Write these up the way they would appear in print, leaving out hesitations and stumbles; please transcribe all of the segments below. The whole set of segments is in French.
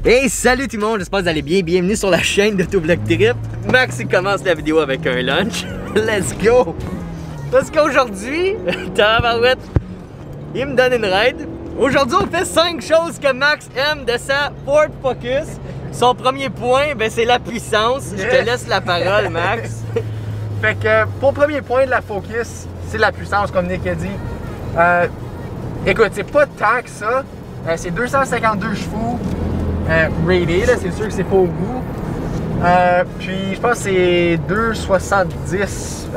Hey, salut tout le monde, j'espère que vous allez bien. Bienvenue sur la chaîne d'Autovlog Trip. Max, il commence la vidéo avec un lunch. Let's go! Parce qu'aujourd'hui, tabarouette, il me donne une ride. Aujourd'hui, on fait 5 choses que Max aime de sa Ford Focus. Son premier point, ben, c'est la puissance. Je te laisse la parole, Max. Fait que pour le premier point de la Focus, c'est la puissance, comme Nick a dit. Écoute, c'est pas tant que ça. C'est 252 chevaux rated, c'est sûr que c'est pas au goût. Puis je pense que c'est 270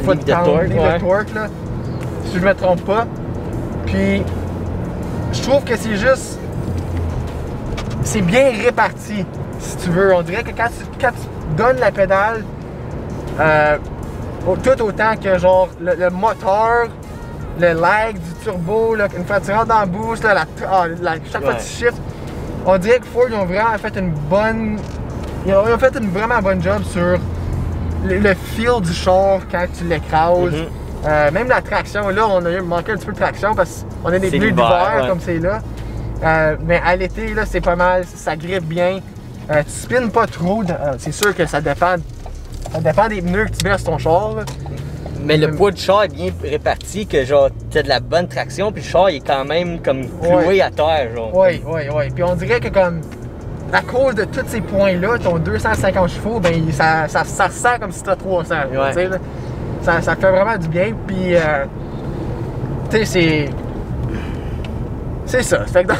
foot de torque, là, si je me trompe pas. Puis je trouve que c'est juste, c'est bien réparti, si tu veux. On dirait que quand tu donnes la pédale, tout autant que genre le moteur, le lag du turbo, là, une fois que tu rentres dans le boost, là, chaque fois que tu shifts, on dirait que Ford ils ont vraiment fait une bonne, vraiment bonne job sur le feel du char quand tu l'écrases. Même la traction, là on a manqué un petit peu de traction parce qu'on a des pneus d'hiver comme c'est là. Mais à l'été, là c'est pas mal, ça grippe bien. Tu spins pas trop, c'est sûr que ça dépend des pneus que tu mets sur ton char. Là. Mais le poids du char est bien réparti, que genre t'as de la bonne traction, puis le char il est quand même comme cloué à terre, genre. Oui. Puis on dirait que comme à cause de tous ces points-là, ton 250 chevaux, ben ça sent comme si t'as 300. Ouais. Tu sais, là. Ça fait vraiment du bien. Puis tu sais, c'est ça. Fait que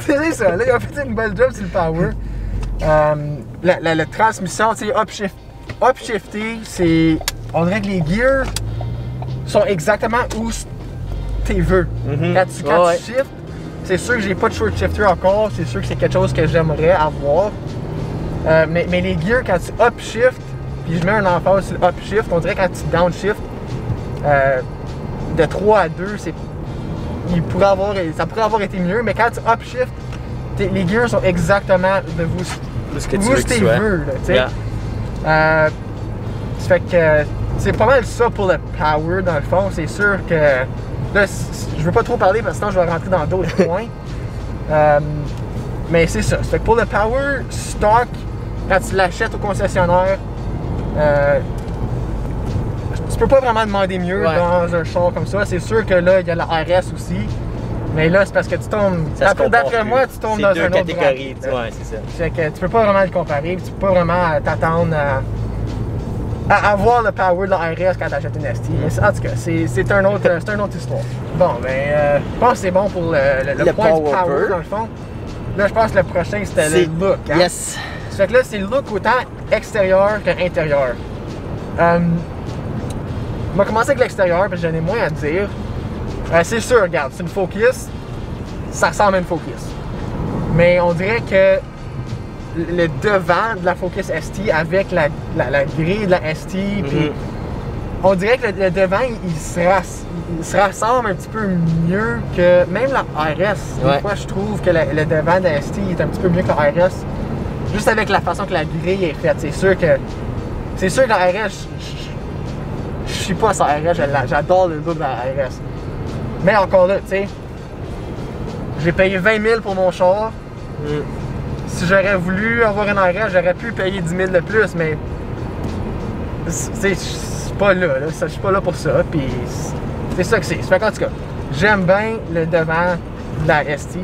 c'est ça. Là, ils ont fait une belle job sur le power. La transmission, tu sais, upshifter, c'est. On dirait que les gears sont exactement où tu veux. Quand tu shifts, c'est sûr que j'ai pas de short shifter encore, c'est sûr que c'est quelque chose que j'aimerais avoir. Mais les gears, quand tu upshift, puis je mets un emphase sur le upshift, on dirait que quand tu downshift, de 3 à 2, ça pourrait avoir été mieux, mais quand tu upshift, les gears sont exactement de où tu veux. Ça fait que c'est pas mal ça pour le power dans le fond. C'est sûr que là, je veux pas trop parler parce que sinon je vais rentrer dans d'autres points. Mais c'est ça. Fait que pour le power stock, quand tu l'achètes au concessionnaire, tu peux pas vraiment demander mieux dans un char comme ça. C'est sûr que là, il y a la RS aussi. Mais là, c'est parce que tu tombes. D'après moi, tu tombes dans une autre catégorie. Ouais, c'est ça. Fait que tu peux pas vraiment le comparer. Tu peux pas vraiment t'attendre à avoir le power de la RS quand tu achètes une ST. Mais en tout cas, c'est une autre histoire. Bon, ben, je pense que c'est bon pour le point du power, dans le fond. Là, je pense que le prochain, c'était le look. Hein? Yes! Ça fait que là, c'est le look autant extérieur qu'intérieur. On va commencer avec l'extérieur, parce que j'en ai moins à dire. C'est sûr, regarde, c'est une Focus. Ça ressemble à une Focus. Mais on dirait que le devant de la Focus ST avec la grille de la ST, puis on dirait que le devant il se rassemble un petit peu mieux que même la RS. Des fois, je trouve que le devant de la ST est un petit peu mieux que la RS, juste avec la façon que la grille est faite. C'est sûr que la RS, je suis pas sur la RS, j'adore le look de la RS. Mais encore là, tu sais, j'ai payé 20 000 pour mon char. Si j'aurais voulu avoir une RS, j'aurais pu payer 10 000 de plus, mais je suis pas là, je suis pas là pour ça, puis c'est ça que c'est. Fait qu'en tout cas, j'aime bien le devant de la ST,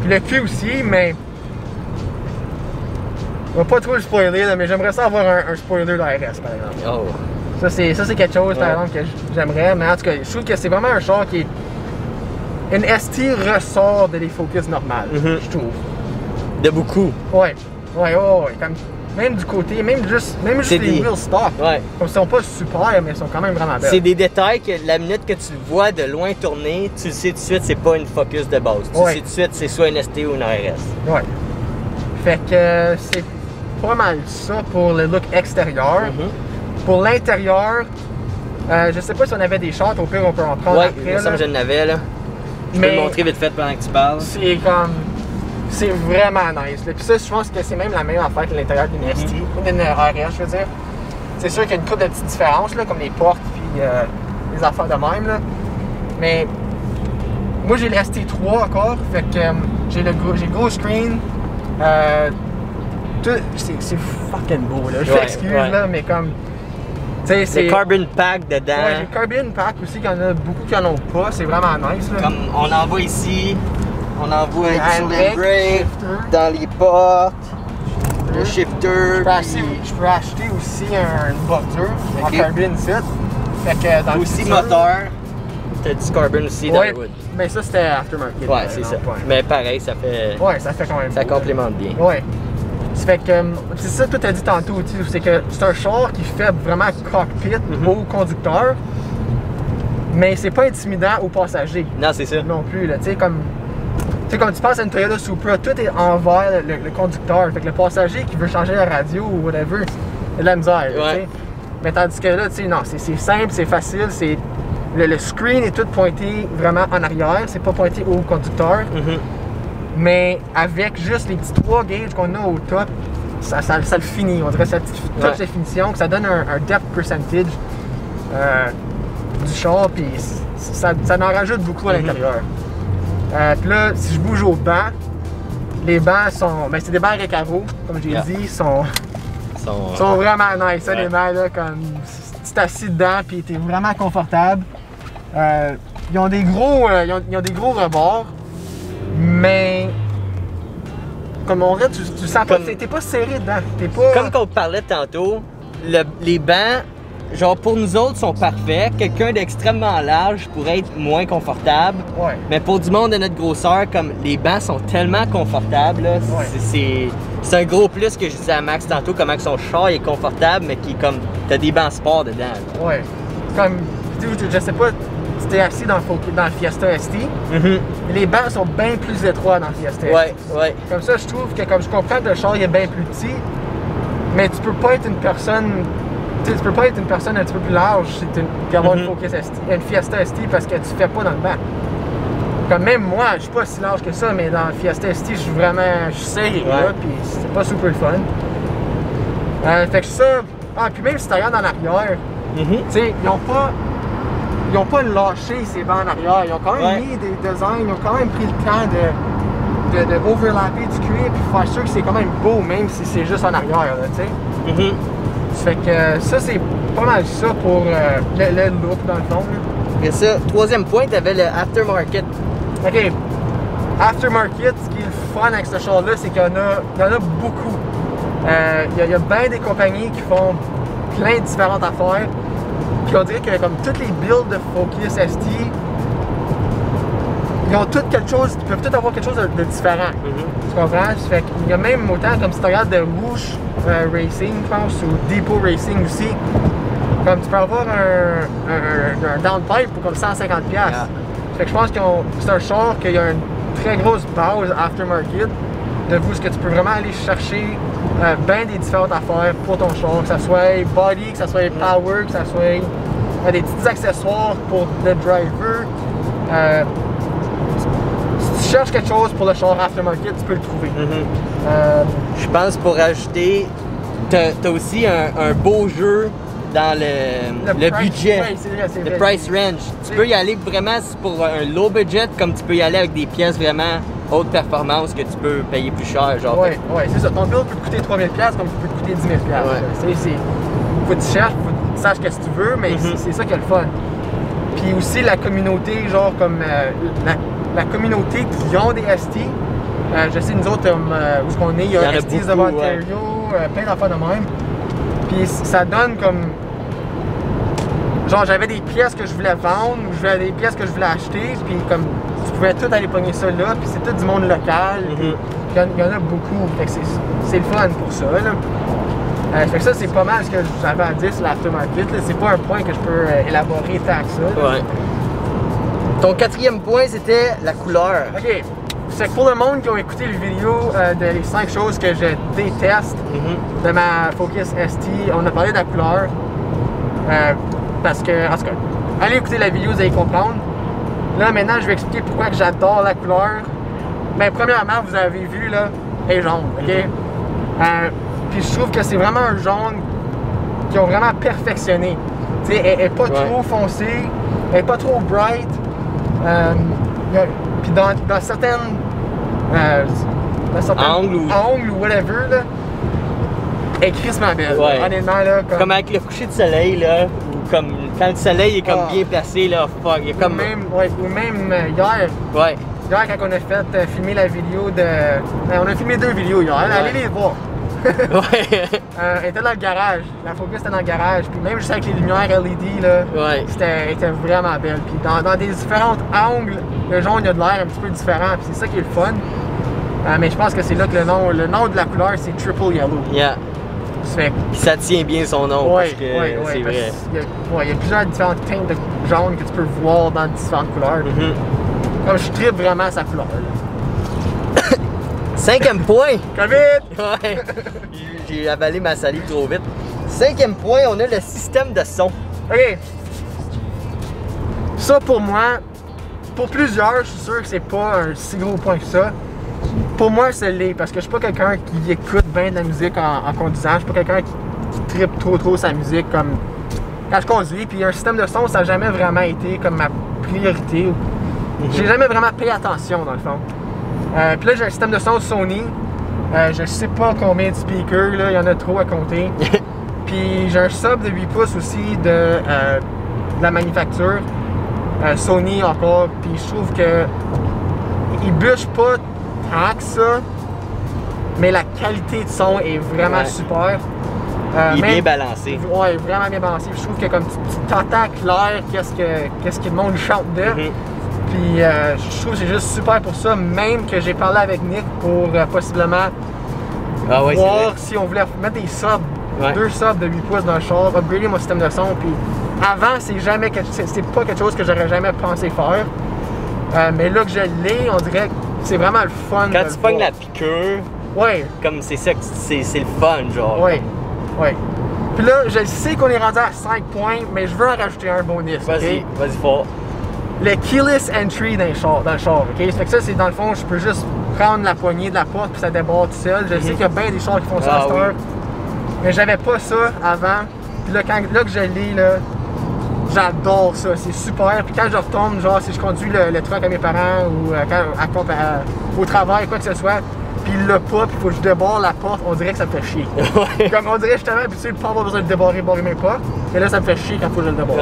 puis le cul aussi, mais on va pas trop le spoiler, là, mais j'aimerais ça avoir un spoiler de la RS, par exemple. Ça, c'est quelque chose, par exemple, que j'aimerais, mais en tout cas, je trouve que c'est vraiment un char qui est... Une ST ressort de les Focus normales, je trouve. De beaucoup. Ouais. Comme, même du côté, même juste les wheels stock. Comme ils sont pas super, mais ils sont quand même vraiment belles. C'est des détails que la minute que tu le vois de loin tourner, tu le sais tout de suite, c'est pas une Focus de base. Tu sais tout de suite, c'est soit une ST ou une RS. Ouais. Fait que c'est pas mal ça pour le look extérieur. Pour l'intérieur, je sais pas si on avait des shots, au pire on peut en prendre après. Ça, je n'avais là. Je peux te montrer vite fait pendant que tu parles. C'est vraiment nice. Là. Puis ça, je pense que c'est même la même affaire que l'intérieur d'une ST, d'une RS, je veux dire. C'est sûr qu'il y a une couple de petites différences, là, comme les portes puis les affaires de même. Là. Mais moi j'ai le ST3 encore, fait que j'ai le gros screen. C'est fucking beau là, je m'excuse là, mais comme. Le carbon pack dedans. Ouais, le carbon pack aussi, qu'il y en a beaucoup qui en ont pas, c'est vraiment nice là. Comme on en voit ici, on en voit sur les breaks, dans les portes, le shifter. Je peux acheter aussi une bordure en carbon ici. Fait que dans aussi moteur. T'as du carbon aussi dans le wood. Mais ça c'était aftermarket. Ouais, c'est ça. Mais pareil, ça fait. Ouais, ça fait quand même. Ça complémente bien. Ouais. Ça fait que, c'est ça que tu as dit tantôt aussi, c'est que c'est un char qui fait vraiment cockpit au conducteur, mais c'est pas intimidant aux passagers. Non, c'est ça. Non plus, là, tu sais, comme tu penses à une Toyota Supra, tout est envers le conducteur, fait que le passager qui veut changer la radio ou whatever, il a de la misère, tu sais. Mais tandis que là, tu sais, non, c'est simple, c'est facile, c'est le screen est tout pointé vraiment en arrière, c'est pas pointé au conducteur. Mais avec juste les petits 3 gauges qu'on a au top, ça le finit. On dirait cette petite définition, que ça donne un depth percentage du char, puis ça en rajoute beaucoup à l'intérieur. Puis là, si je bouge au banc, les bancs sont. Ben, c'est des bancs Recaro, comme j'ai dit, sont vraiment nice. Les bancs, là, comme. Tu t'assis dedans, puis t'es vraiment confortable. Ils ont des gros rebords. Mais comme on dirait, tu sens pas, t'es pas serré dedans. Comme qu'on parlait tantôt, les bancs, genre pour nous autres, sont parfaits. Quelqu'un d'extrêmement large pourrait être moins confortable. Ouais. Mais pour du monde de notre grosseur, comme les bancs sont tellement confortables, là, c'est un gros plus que je disais à Max tantôt, comment son char est confortable, mais qui est comme, t'as des bancs sport dedans. Là. Ouais. Comme, je sais pas. T'es assis dans le Fiesta ST, les bancs sont bien plus étroits dans le Fiesta ST. Ouais. Comme ça, je trouve que, comme je comprends que le char est bien plus petit, mais tu peux pas être une personne un petit peu plus large puis avoir une Fiesta ST parce que tu fais pas dans le banc. Comme même moi, je suis pas si large que ça, mais dans le Fiesta ST, je suis serré là, puis c'est pas super fun. Fait que ça, puis même si tu regardes en arrière, tu sais, ils ont pas lâché ces bancs en arrière, ils ont quand même mis des designs, ils ont quand même pris le temps de overlapper du cuir puis faire sûr que c'est quand même beau même si c'est juste en arrière, tu sais. Ça fait que ça c'est pas mal ça pour le look dans le fond. Et ça, troisième point, t'avais le aftermarket. Ok. Aftermarket, ce qui est le fun avec ce char-là, c'est qu'il y en a beaucoup. Il y a bien des compagnies qui font plein de différentes affaires. Puis on dirait que comme toutes les builds de Focus ST, ils ont toutes quelque chose, ils peuvent tous avoir quelque chose de différent. Tu comprends? Ça fait qu'il y a même autant comme si tu regardes de Whoosh Racing, je pense, ou Depot Racing aussi. Comme tu peux avoir un downpipe pour comme 150$. Fait que je pense que c'est un char qu'il y a une très grosse base aftermarket de vous, ce que tu peux vraiment aller chercher bien des différentes affaires pour ton char, que ça soit body, que ça soit power, que ça soit des petits accessoires pour le driver. Si tu cherches quelque chose pour le char aftermarket, tu peux le trouver. Je pense pour ajouter, t'as aussi un beau jeu dans le budget, le price range. Tu peux y aller vraiment pour un low budget, comme tu peux y aller avec des pièces vraiment haute performance que tu peux payer plus cher. Genre. Ouais, c'est ça. Ton build peut te coûter 3000$ comme il peut te coûter 10 000$. Faut que tu cherches, faut que tu saches ce que tu veux, mais c'est ça qui est le fun. Puis aussi la communauté, genre comme la communauté qui ont des ST. Je sais, nous autres, où est-ce qu'on est, il y a STs de Ontario, plein d'affaires de même. Puis ça donne comme. Genre, j'avais des pièces que je voulais vendre ou j'avais des pièces que je voulais acheter, puis comme tu pouvais tout aller pogner ça là, puis c'est tout du monde local, il y en a beaucoup, fait que c'est le fun pour ça, là. Fait que ça, c'est pas mal ce que j'avais à dire sur l'aftermarket, c'est pas un point que je peux élaborer tant que ça. Ouais. Ton quatrième point, c'était la couleur. Ok. C'est que pour le monde qui a écouté les vidéos de les 5 choses que je déteste de ma Focus ST, on a parlé de la couleur. Parce que, en tout cas, allez écouter la vidéo, vous allez comprendre. Là, maintenant, je vais expliquer pourquoi que j'adore la couleur. Ben, premièrement, vous avez vu, là, elle est jaune, ok? Puis je trouve que c'est vraiment un jaune qu'ils ont vraiment perfectionné. Tu sais, elle est pas trop foncée, elle est pas trop bright. Puis dans certaines angles ou whatever, là, elle est crissement belle. Ouais. Honnêtement, là, comme avec le coucher de soleil, là, ou comme quand le soleil est comme bien placé, là, fuck, il y a comme... Ou même hier. Ouais. Hier, quand on a fait filmer la vidéo de... on a filmé 2 vidéos hier, allez les voir. Ouais. Elle était dans le garage, la focus était dans le garage, puis même juste avec les lumières LED, là, ouais. Elle était vraiment belle. Puis dans des différents angles, le jaune il a de l'air un petit peu différent, puis c'est ça qui est le fun. Mais je pense que c'est là que le nom de la couleur, c'est Triple Yellow. Yeah. Ça tient bien son nom, parce que c'est vrai. Il y a plusieurs différentes teintes de jaune que tu peux voir dans différentes couleurs. Comme je tripe vraiment sa couleur. 5e point! Covid! Ouais! J'ai avalé ma salive trop vite. 5e point, on a le système de son. Ok. Ça pour moi, pour plusieurs, je suis sûr que c'est pas un si gros point que ça. Pour moi, c'est l'est, parce que je suis pas quelqu'un qui écoute bien de la musique en conduisant. Je suis pas quelqu'un qui tripe trop sa musique comme quand je conduis. Puis un système de son, ça n'a jamais vraiment été comme ma priorité. J'ai jamais vraiment payé attention dans le fond. Puis là, j'ai un système de son Sony. Je sais pas combien de speakers, là, il y en a trop à compter. Puis j'ai un sub de 8 pouces aussi de la manufacture. Sony encore. Puis je trouve que il bûche pas tant que ça, mais la qualité de son est vraiment super. Il est bien balancé. Ouais, vraiment bien balancé. Je trouve que comme tu t'entends clair qu'est-ce que le monde chante de. Puis je trouve que c'est juste super pour ça, même que j'ai parlé avec Nick pour possiblement voir si on voulait mettre des subs, 2 subs de 8 pouces dans le char, upgrader mon système de son. Puis avant, c'est pas quelque chose que j'aurais jamais pensé faire. Mais là que je l'ai, on dirait que c'est vraiment le fun. Quand tu pognes la piqûre, comme c'est ça, c'est le fun, genre. Ouais. Puis là, je sais qu'on est rendu à 5 points, mais je veux en rajouter un bonus. Vas-y fort. Le keyless entry dans le char, ok? Ça fait que ça, c'est dans le fond, je peux juste prendre la poignée de la porte puis ça débarre tout seul. Je sais qu'il y a bien des chars qui font ça à cette heure, mais j'avais pas ça avant. Puis là, là que je l'ai, là, j'adore ça, c'est super. Puis quand je retombe, genre si je conduis le truck à mes parents ou au travail, quoi que ce soit, puis il l'a pas, puis il faut que je débarre la porte, on dirait que ça me fait chier. Comme on dirait que je suis tellement habitué de pas avoir besoin de débarrer mes portes, et là ça me fait chier quand il faut que je le débarre.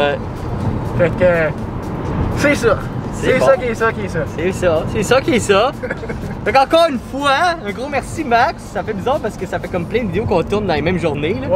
Fait que c'est ça. C'est ça qui est ça. C'est ça qui est ça. Fait qu'encore une fois, un gros merci Max. Ça fait bizarre parce que ça fait comme plein de vidéos qu'on tourne dans les mêmes journées. Là.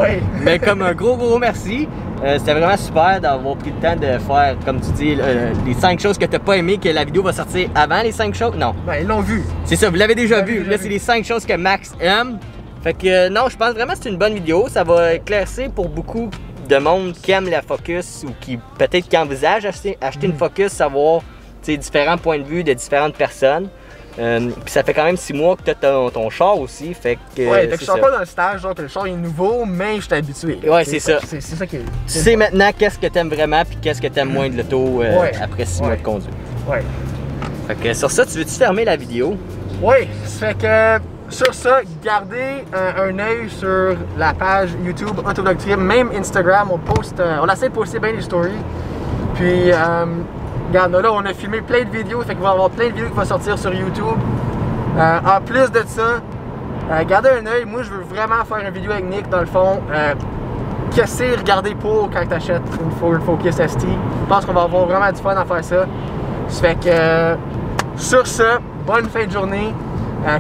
Mais comme un gros merci. C'était vraiment super d'avoir pris le temps de faire, comme tu dis, les 5 choses que t'as pas aimé, que la vidéo va sortir avant les 5 choses. Non. Ben, ils l'ont vu. C'est ça, vous l'avez déjà vu. Là, c'est les 5 choses que Max aime. Fait que non, je pense vraiment que c'est une bonne vidéo. Ça va éclaircir pour beaucoup de monde qui aime la Focus ou qui peut-être qui envisage acheter une Focus, savoir différents points de vue de différentes personnes. Puis ça fait quand même 6 mois que tu as ton char aussi. Fait que, fait que je suis encore dans le stage, genre que le char est nouveau, mais je suis habitué. Ouais, c'est ça. C'est ça qui est. Tu sais maintenant qu'est-ce que tu aimes vraiment puis qu'est-ce que tu aimes moins de l'auto après 6 mois de conduite. Fait que sur ça, tu veux-tu fermer la vidéo? Oui, ça fait que sur ça, gardez un œil sur la page YouTube Autovlog Trip, même Instagram, on essaie de poster bien les stories. Puis regarde, là on a filmé plein de vidéos, fait qu'il va y avoir plein de vidéos qui vont sortir sur YouTube. En plus de ça, gardez un œil, moi je veux vraiment faire une vidéo avec Nick dans le fond. Qu'est-ce que regarder pour quand tu achètes une Focus ST. Je pense qu'on va avoir vraiment du fun à faire ça. Ça fait que sur ce, bonne fin de journée.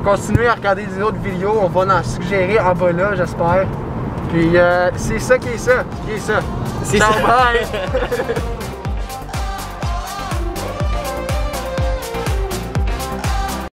Continuez à regarder des autres vidéos, on va en suggérer en bas là, j'espère. Puis c'est ça qui est ça. C'est ça. Bye!